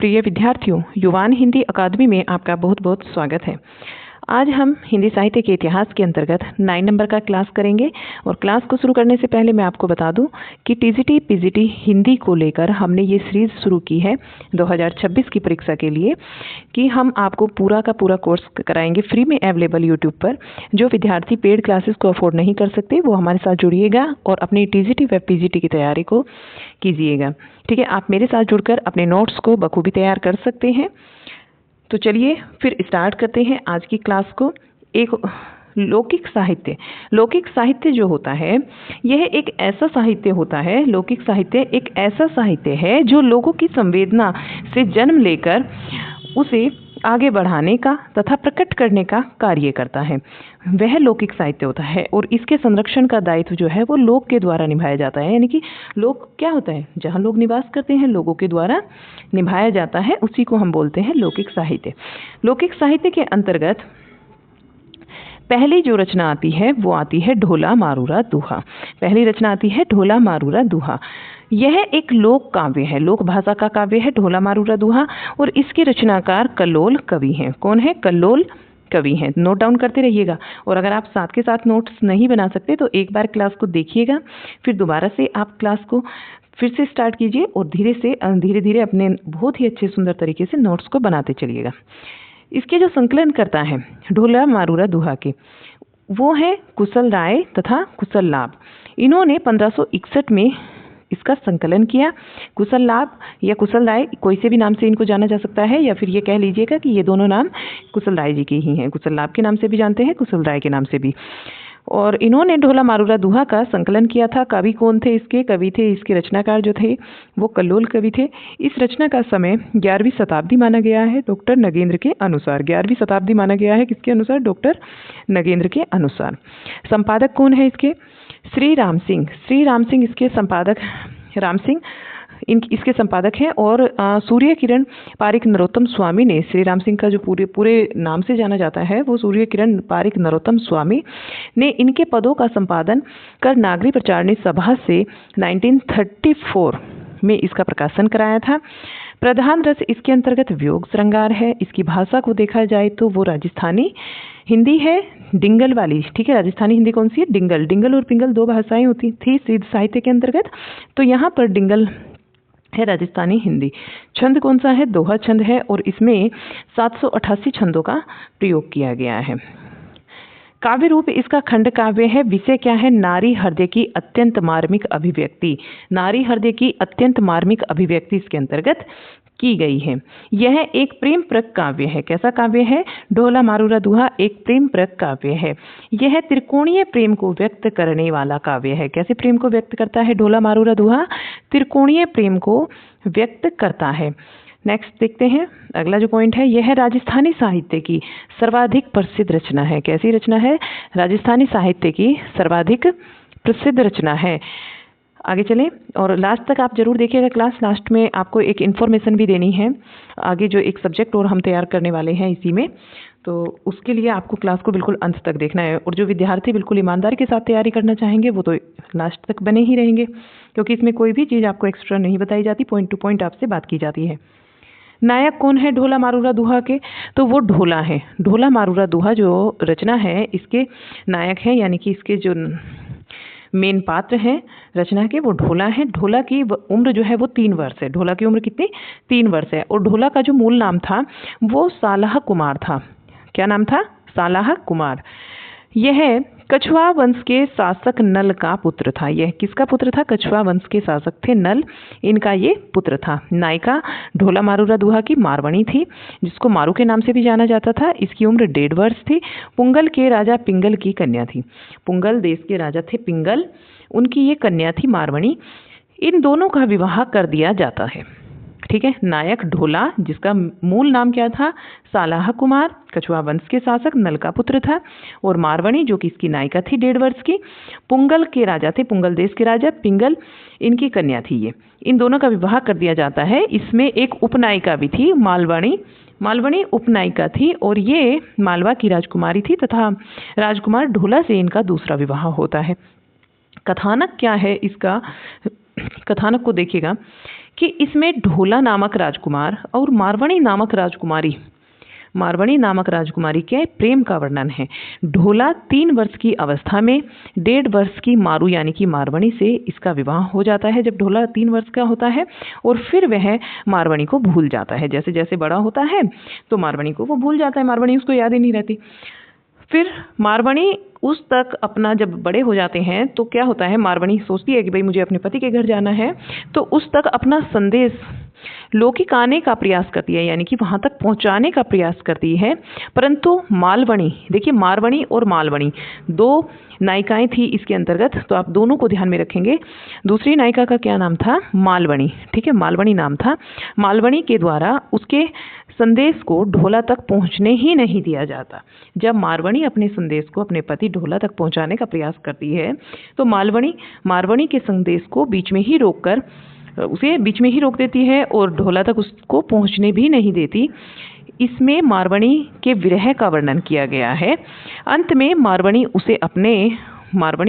प्रिय विद्यार्थियों, युवान हिंदी अकादमी में आपका बहुत बहुत स्वागत है। आज हम हिंदी साहित्य के इतिहास के अंतर्गत 9 नंबर का क्लास करेंगे और क्लास को शुरू करने से पहले मैं आपको बता दूं कि टीजीटी पीजीटी हिंदी को लेकर हमने ये सीरीज शुरू की है 2026 की परीक्षा के लिए कि हम आपको पूरा का पूरा कोर्स कराएंगे फ्री में अवेलेबल यूट्यूब पर। जो विद्यार्थी पेड क्लासेस को अफोर्ड नहीं कर सकते वो हमारे साथ जुड़िएगा और अपनी टीजीटी व पीजीटी की तैयारी को कीजिएगा। ठीक है, आप मेरे साथ जुड़कर अपने नोट्स को बखूबी तैयार कर सकते हैं। तो चलिए फिर स्टार्ट करते हैं आज की क्लास को। एक लौकिक साहित्य जो होता है यह एक ऐसा साहित्य होता है, लौकिक साहित्य एक ऐसा साहित्य है जो लोगों की संवेदना से जन्म लेकर उसे आगे बढ़ाने का तथा प्रकट करने का कार्य करता है, वह लौकिक साहित्य होता है। और इसके संरक्षण का दायित्व जो है वो लोक के द्वारा निभाया जाता है, यानी कि लोक क्या होता है, जहाँ लोग निवास करते हैं लोगों के द्वारा निभाया जाता है, उसी को हम बोलते हैं लौकिक साहित्य। लौकिक साहित्य के अंतर्गत पहली जो रचना आती है वो आती है ढोला मारूरा दूहा। पहली रचना आती है ढोला मारूरा दूहा। यह एक लोक काव्य है, लोक भाषा का काव्य है ढोला मारूरा दूहा। और इसके रचनाकार कल्लोल कवि हैं। कौन है? कल्लोल कवि हैं। नोट डाउन करते रहिएगा। और अगर आप साथ के साथ नोट्स नहीं बना सकते तो एक बार क्लास को देखिएगा, फिर दोबारा से आप क्लास को फिर से स्टार्ट कीजिए और धीरे धीरे अपने बहुत ही अच्छे सुंदर तरीके से नोट्स को बनाते चलिएगा। इसके जो संकलन करता है ढोला मारूरा दूहा के, वो है कुशल राय तथा कुशल लाभ। इन्होंने 1561 में इसका संकलन किया। कुशल लाभ या कुशल राय, कोई से भी नाम से इनको जाना जा सकता है, या फिर ये कह लीजिएगा कि ये दोनों नाम कुशल राय जी के ही हैं। कुशल लाभ के नाम से भी जानते हैं, कुशल राय के नाम से भी। और इन्होंने ढोला मारूरा दूहा का संकलन किया था। कवि कौन थे इसके? कवि थे इसके रचनाकार जो थे वो कल्लोल कवि थे। इस रचना का समय 11वीं शताब्दी माना गया है डॉक्टर नगेंद्र के अनुसार। 11वीं शताब्दी माना गया है किसके अनुसार? डॉक्टर नगेंद्र के अनुसार। संपादक कौन है इसके? श्री राम सिंह। श्री राम सिंह इसके संपादक, राम सिंह इसके संपादक हैं। और सूर्य किरण पारिक नरोत्तम स्वामी ने, श्री राम सिंह का जो पूरे नाम से जाना जाता है वो सूर्य किरण पारिक नरोत्तम स्वामी ने इनके पदों का संपादन कर नागरी प्रचारणी सभा से 1934 में इसका प्रकाशन कराया था। प्रधान रस इसके अंतर्गत वियोग श्रृंगार है। इसकी भाषा को देखा जाए तो वो राजस्थानी हिंदी है, डिंगल वाली। ठीक है, राजस्थानी हिंदी कौन सी है? डिंगल और पिंगल दो भाषाएं होती थी सिद्ध साहित्य के अंतर्गत, तो यहाँ पर डिंगल है राजस्थानी हिंदी। छंद कौन सा है? दोहा छंद है और इसमें 788 छंदों का प्रयोग किया गया है। काव्य रूप इसका खंड काव्य है। विषय क्या है? नारी हृदय की अत्यंत मार्मिक अभिव्यक्ति। नारी हृदय की अत्यंत मार्मिक अभिव्यक्ति इसके अंतर्गत की गई है। यह एक प्रेम प्रक काव्य है। कैसा काव्य है? ढोला मारूरा दूहा एक प्रेम प्रक काव्य है। यह त्रिकोणीय प्रेम को व्यक्त करने वाला काव्य है। कैसे प्रेम को व्यक्त करता है ढोला मारूरा दूहा? त्रिकोणीय प्रेम को व्यक्त करता है। नेक्स्ट देखते हैं, अगला जो पॉइंट है यह राजस्थानी साहित्य की सर्वाधिक प्रसिद्ध रचना है। कैसी रचना है? राजस्थानी साहित्य की सर्वाधिक प्रसिद्ध रचना है। आगे चलें और लास्ट तक आप जरूर देखिएगा क्लास। लास्ट में आपको एक इन्फॉर्मेशन भी देनी है, आगे जो एक सब्जेक्ट और हम तैयार करने वाले हैं इसी में, तो उसके लिए आपको क्लास को बिल्कुल अंत तक देखना है। और जो विद्यार्थी बिल्कुल ईमानदारी के साथ तैयारी करना चाहेंगे वो तो लास्ट तक बने ही रहेंगे, क्योंकि इसमें कोई भी चीज़ आपको एक्स्ट्रा नहीं बताई जाती, पॉइंट टू पॉइंट आपसे बात की जाती है। नायक कौन है ढोला मारूरा दूहा के? तो वो ढोला है। ढोला मारूरा दूहा जो रचना है इसके नायक है, यानी कि इसके जो मेन पात्र हैं रचना के वो ढोला है। ढोला की उम्र जो है वो 3 वर्ष है। ढोला की उम्र कितनी? 3 वर्ष है। और ढोला का जो मूल नाम था वो सालाह कुमार था। क्या नाम था? सालाह कुमार। यह कछुआ वंश के शासक नल का पुत्र था। यह किसका पुत्र था? कछुआ वंश के शासक थे नल, इनका ये पुत्र था। नायिका ढोला मारूरा दूहा की मारवणी थी, जिसको मारू के नाम से भी जाना जाता था। इसकी उम्र 1.5 वर्ष थी। पुंगल के राजा पिंगल की कन्या थी। पुंगल देश के राजा थे पिंगल, उनकी ये कन्या थी मारवणी। इन दोनों का विवाह कर दिया जाता है। ठीक है, नायक ढोला जिसका मूल नाम क्या था? सालाह कुमार, कछुआ वंश के शासक नल का पुत्र था। और मारवणी जो कि इसकी नायिका थी 1.5 वर्ष की। पुंगल के राजा थे, पुंगल देश के राजा पिंगल, इनकी कन्या थी ये। इन दोनों का विवाह कर दिया जाता है। इसमें एक उपनायिका भी थी, मालवणी उपनायिका थी और ये मालवा की राजकुमारी थी तथा राजकुमार ढोला से इनका दूसरा विवाह होता है। कथानक क्या है इसका? कथानक को देखिएगा कि इसमें ढोला नामक राजकुमार और मारवाणी नामक राजकुमारी के प्रेम का वर्णन है। ढोला 3 वर्ष की अवस्था में 1.5 वर्ष की मारू यानी कि मारवाणी से इसका विवाह हो जाता है जब ढोला 3 वर्ष का होता है, और फिर वह मारवाणी को भूल जाता है। जैसे जैसे बड़ा होता है तो मारवाणी को वो भूल जाता है, मारवाणी उसको याद ही नहीं रहती। फिर मारवाणी उस तक अपना, जब बड़े हो जाते हैं तो क्या होता है, मारवाणी सोचती है कि भाई मुझे अपने पति के घर जाना है, तो उस तक अपना संदेश लौकिक आने का प्रयास करती है, यानी कि वहां तक पहुंचाने का प्रयास करती है। परंतु मालवणी, देखिए मारवाणी और मालवणी 2 नायिकाएं थी इसके अंतर्गत, तो आप दोनों को ध्यान में रखेंगे। दूसरी नायिका का क्या नाम था, मालवणी, ठीक है, मालवणी नाम था। मालवणी के द्वारा उसके संदेश को ढोला तक पहुंचने ही नहीं दिया जाता। जब मारवाणी अपने संदेश को अपने पति ढोला तक पहुंचाने का प्रयास करती है तो मारवाणी के संदेश को बीच में ही रोक देती है और ढोला तक उसको पहुंचने भी नहीं देती। इसमें मारवाणी के विरह का वर्णन किया गया है। अंत में मारवाणी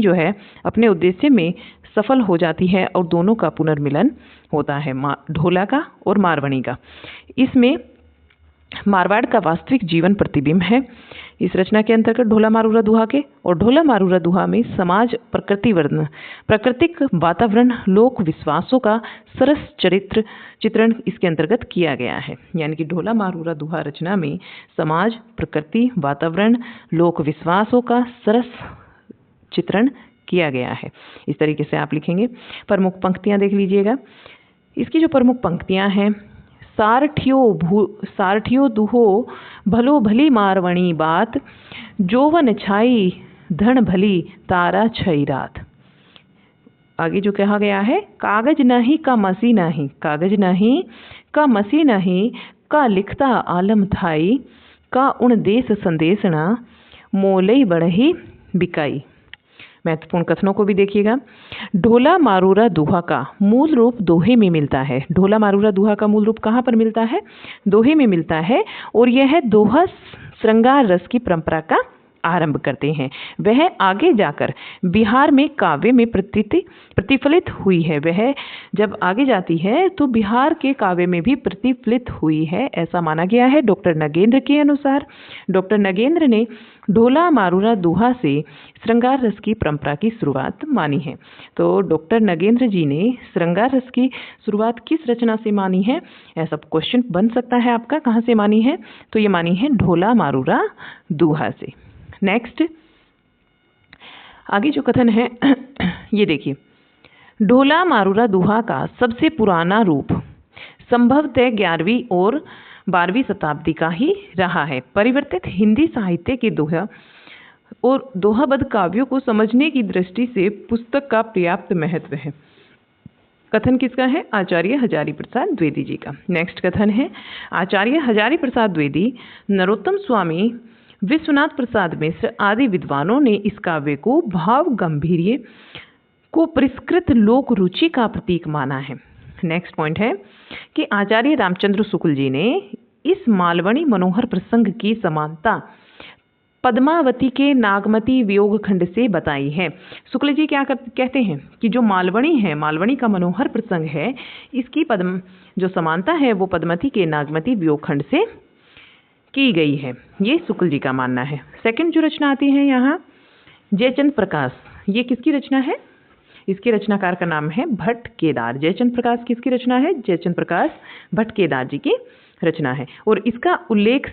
जो है अपने उद्देश्य में सफल हो जाती है और दोनों का पुनर्मिलन होता है, ढोला का और मारवाणी का। इसमें मारवाड़ का वास्तविक जीवन प्रतिबिंब है। इस रचना के अंतर्गत ढोला मारूरा दुहा के और ढोला मारूरा दुहा में समाज, प्राकृतिक वातावरण, लोक विश्वासों का सरस चित्रण इसके अंतर्गत किया गया है। यानी कि ढोला मारूरा दुहा रचना में समाज, प्रकृति, वातावरण, लोक विश्वासों का सरस चित्रण किया गया है। इस तरीके से आप लिखेंगे। प्रमुख पंक्तियां देख लीजिएगा। इसकी जो प्रमुख पंक्तियां हैं, सारठियो दुहो भलो भली मारवणी बात, जोवन छाई धन भली तारा छई रात। आगे जो कहा गया है, कागज नहीं का मसी नहीं, कागज नहीं का मसी नहीं, का लिखता आलम थाई, का उन देश संदेशना, मोलई बढ़ही बिकाई। महत्वपूर्ण कथनों को भी देखिएगा। ढोला मारूरा दुहा का मूल रूप दोहे में मिलता है। ढोला मारूरा दुहा का मूल रूप कहाँ पर मिलता है, दोहे में मिलता है, और यह दोहा श्रृंगार रस की परंपरा का आरंभ करते हैं। वह आगे जाकर बिहार में काव्य में प्रतिफलित हुई है। वह जब आगे जाती है तो बिहार के काव्य में भी प्रतिफलित हुई है, ऐसा माना गया है डॉक्टर नगेंद्र के अनुसार। डॉक्टर नगेंद्र ने ढोला मारूरा दुहा से श्रृंगार रस की परंपरा की शुरुआत मानी है। तो डॉक्टर नगेंद्र जी ने श्रृंगार रस की शुरुआत किस रचना से मानी है, ऐसा क्वेश्चन बन सकता है आपका, कहाँ से मानी है, तो ये मानी है ढोला मारूरा दुहा से। नेक्स्ट, आगे जो कथन है ये देखिए। ढोला मारूरा दुहा का सबसे पुराना रूप संभवतः 11वीं और 12वीं शताब्दी का ही रहा है। परिवर्तित हिंदी साहित्य के दोहा और दोहाबद्ध काव्यों को समझने की दृष्टि से पुस्तक का पर्याप्त महत्व है। कथन किसका है, आचार्य हजारी प्रसाद द्विवेदी जी का। नेक्स्ट कथन है, आचार्य हजारी प्रसाद द्विवेदी, नरोत्तम स्वामी, विश्वनाथ प्रसाद मिश्र आदि विद्वानों ने इस काव्य को भाव गंभीर्य को परिष्कृत लोक रुचि का प्रतीक माना है। नेक्स्ट पॉइंट है कि आचार्य रामचंद्र शुक्ल जी ने इस मालवणी मनोहर प्रसंग की समानता पद्मावती के नागमती वियोग खंड से बताई है। शुक्ल जी क्या कहते हैं कि जो मालवणी है, मालवणी का मनोहर प्रसंग है, इसकी जो समानता है वो पद्मावती के नागमती वियोग खंड से की गई है, ये शुक्ल जी का मानना है। सेकंड जो रचना आती है यहाँ, जयचंद प्रकाश, ये किसकी रचना है, इसके रचनाकार का नाम है भट्ट केदार। जयचंद प्रकाश किसकी रचना है, जयचंद प्रकाश भट्ट केदार जी की रचना है। और इसका उल्लेख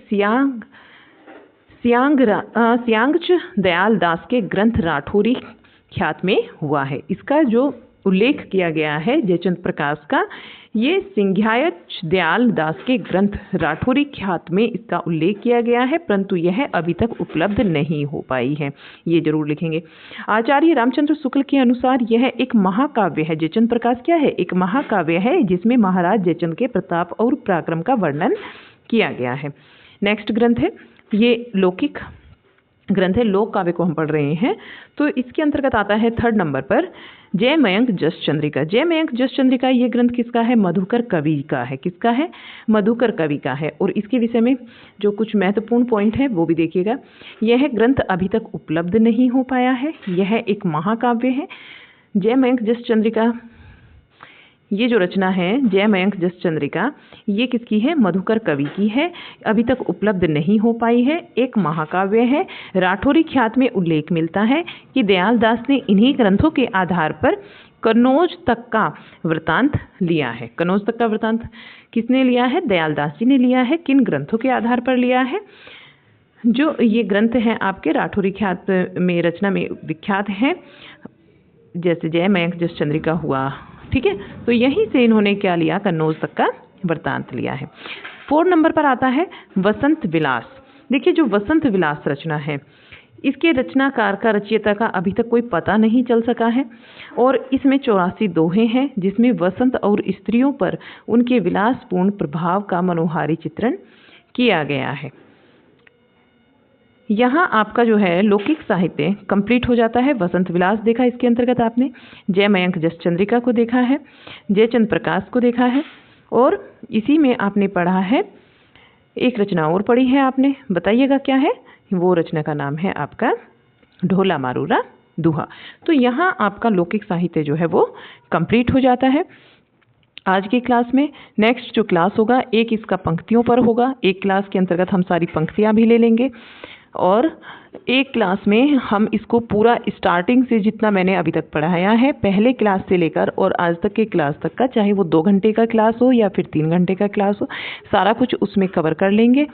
सियांगच दयाल दास के ग्रंथ राठौरी ख्यात में हुआ है। इसका जो उल्लेख किया गया है जयचंद प्रकाश का, ये सिंघायच दयाल दास के ग्रंथ राठौरी ख्यात में इसका उल्लेख किया गया है, परंतु यह अभी तक उपलब्ध नहीं हो पाई है, ये जरूर लिखेंगे। आचार्य रामचंद्र शुक्ल के अनुसार यह एक महाकाव्य है। जयचंद प्रकाश क्या है, एक महाकाव्य है जिसमें महाराज जयचंद के प्रताप और पराक्रम का वर्णन किया गया है। नेक्स्ट ग्रंथ है, ये लौकिक ग्रंथ है, लोक काव्य को हम पढ़ रहे हैं, तो इसके अंतर्गत आता है 3rd नंबर पर जय मयंक जस चंद्रिका। जय मयंक जस चंद्रिका ये ग्रंथ किसका है, मधुकर कवि का है। किसका है, मधुकर कवि का है। और इसके विषय में जो कुछ महत्वपूर्ण पॉइंट है वो भी देखिएगा। यह ग्रंथ अभी तक उपलब्ध नहीं हो पाया है, यह एक महाकाव्य है। जय मयंक जस चंद्रिका ये जो रचना है जय मयंक जस चंद्रिका, ये किसकी है? मधुकर कवि की है। अभी तक उपलब्ध नहीं हो पाई है, एक महाकाव्य है। राठौरी ख्यात में उल्लेख मिलता है कि दयाल दास ने इन्हीं ग्रंथों के आधार पर कन्नौज तक का वृतांत लिया है। कन्नौज तक का वृतांत किसने लिया है? दयाल दास जी ने लिया है। किन ग्रंथों के आधार पर लिया है? जो ये ग्रंथ हैं आपके राठौरी ख्यात में रचना में विख्यात हैं, जैसे जय मयंक जस चंद्रिका हुआ, ठीक है। तो यहीं से इन्होंने क्या लिया? कन्नौज तक का वृतांत लिया है। 4 नंबर पर आता है वसंत विलास। देखिए जो वसंत विलास रचना है, इसके रचनाकार का, रचयिता का अभी तक कोई पता नहीं चल सका है और इसमें 84 दोहे हैं जिसमें वसंत और स्त्रियों पर उनके विलासपूर्ण प्रभाव का मनोहारी चित्रण किया गया है। यहाँ आपका जो है लौकिक साहित्य कंप्लीट हो जाता है। वसंत विलास देखा, इसके अंतर्गत आपने जय मयंक जस चंद्रिका को देखा है, जयचंद प्रकाश को देखा है और इसी में आपने पढ़ा है, एक रचना और पढ़ी है आपने, बताइएगा क्या है? वो रचना का नाम है आपका ढोला मारूरा दुहा। तो यहाँ आपका लौकिक साहित्य जो है वो कंप्लीट हो जाता है। आज की क्लास में नेक्स्ट जो क्लास होगा, एक इसका पंक्तियों पर होगा। एक क्लास के अंतर्गत हम सारी पंक्तियाँ भी ले लेंगे और एक क्लास में हम इसको पूरा स्टार्टिंग से जितना मैंने अभी तक पढ़ाया है, पहले क्लास से लेकर और आज तक के क्लास तक का, चाहे वो 2 घंटे का क्लास हो या फिर 3 घंटे का क्लास हो, सारा कुछ उसमें कवर कर लेंगे।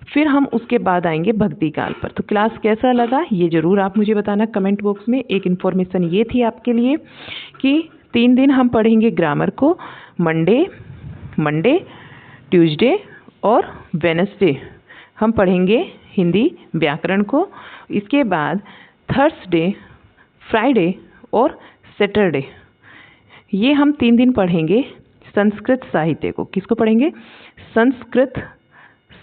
फिर हम उसके बाद आएंगे भक्ति काल पर। तो क्लास कैसा लगा ये ज़रूर आप मुझे बताना कमेंट बॉक्स में। एक इन्फॉर्मेशन ये थी आपके लिए कि 3 दिन हम पढ़ेंगे ग्रामर को, मंडे, ट्यूसडे और वेडनेसडे हम पढ़ेंगे हिंदी व्याकरण को। इसके बाद थर्सडे, फ्राइडे और सैटरडे ये हम 3 दिन पढ़ेंगे संस्कृत साहित्य को। किसको पढ़ेंगे? संस्कृत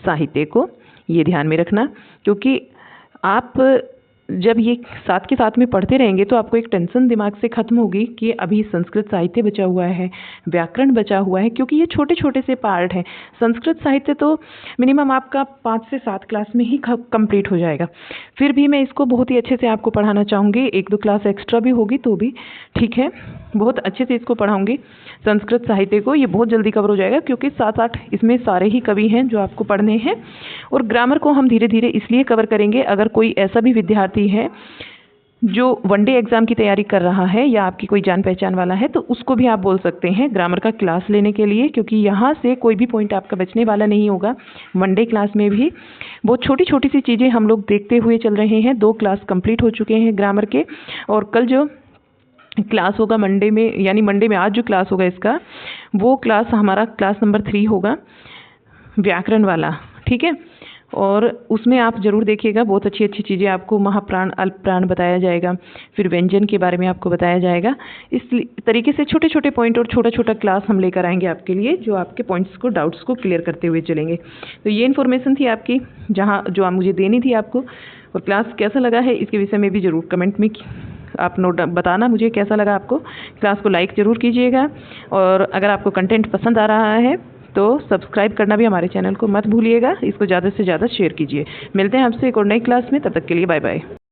साहित्य को। ये ध्यान में रखना, क्योंकि आप जब ये साथ के साथ में पढ़ते रहेंगे तो आपको एक टेंशन दिमाग से खत्म होगी कि अभी संस्कृत साहित्य बचा हुआ है, व्याकरण बचा हुआ है, क्योंकि ये छोटे छोटे से पार्ट हैं। संस्कृत साहित्य तो मिनिमम आपका 5 से 7 क्लास में ही कंप्लीट हो जाएगा। फिर भी मैं इसको बहुत ही अच्छे से आपको पढ़ाना चाहूँगी। 1-2 क्लास एक्स्ट्रा भी होगी तो भी ठीक है, बहुत अच्छे से इसको पढ़ाऊँगी संस्कृत साहित्य को। ये बहुत जल्दी कवर हो जाएगा क्योंकि 7-8 इसमें सारे ही कवि हैं जो आपको पढ़ने हैं। और ग्रामर को हम धीरे धीरे इसलिए कवर करेंगे, अगर कोई ऐसा भी विद्यार्थी है जो वनडे एग्जाम की तैयारी कर रहा है या आपकी कोई जान पहचान वाला है, तो उसको भी आप बोल सकते हैं ग्रामर का क्लास लेने के लिए, क्योंकि यहाँ से कोई भी पॉइंट आपका बचने वाला नहीं होगा। वनडे क्लास में भी बहुत छोटी छोटी सी चीज़ें हम लोग देखते हुए चल रहे हैं। 2 क्लास कंप्लीट हो चुके हैं ग्रामर के, और कल जो क्लास होगा मंडे में, यानी मंडे में आज जो क्लास होगा इसका, वो क्लास हमारा क्लास नंबर 3 होगा व्याकरण वाला, ठीक है। और उसमें आप ज़रूर देखिएगा, बहुत अच्छी अच्छी चीज़ें आपको महाप्राण, अल्पप्राण बताया जाएगा, फिर व्यंजन के बारे में आपको बताया जाएगा। इस तरीके से छोटे छोटे पॉइंट और छोटा छोटा क्लास हम लेकर आएंगे आपके लिए, जो आपके पॉइंट्स को, डाउट्स को क्लियर करते हुए चलेंगे। तो ये इन्फॉर्मेशन थी आपकी, जो आप मुझे देनी थी आपको। और क्लास कैसा लगा है इसके विषय में भी ज़रूर कमेंट में आप नोट बताना मुझे कैसा लगा आपको। क्लास को लाइक ज़रूर कीजिएगा, और अगर आपको कंटेंट पसंद आ रहा है तो सब्सक्राइब करना भी हमारे चैनल को मत भूलिएगा। इसको ज़्यादा से ज़्यादा शेयर कीजिए। मिलते हैं आपसे एक और नई क्लास में, तब तक के लिए बाय बाय।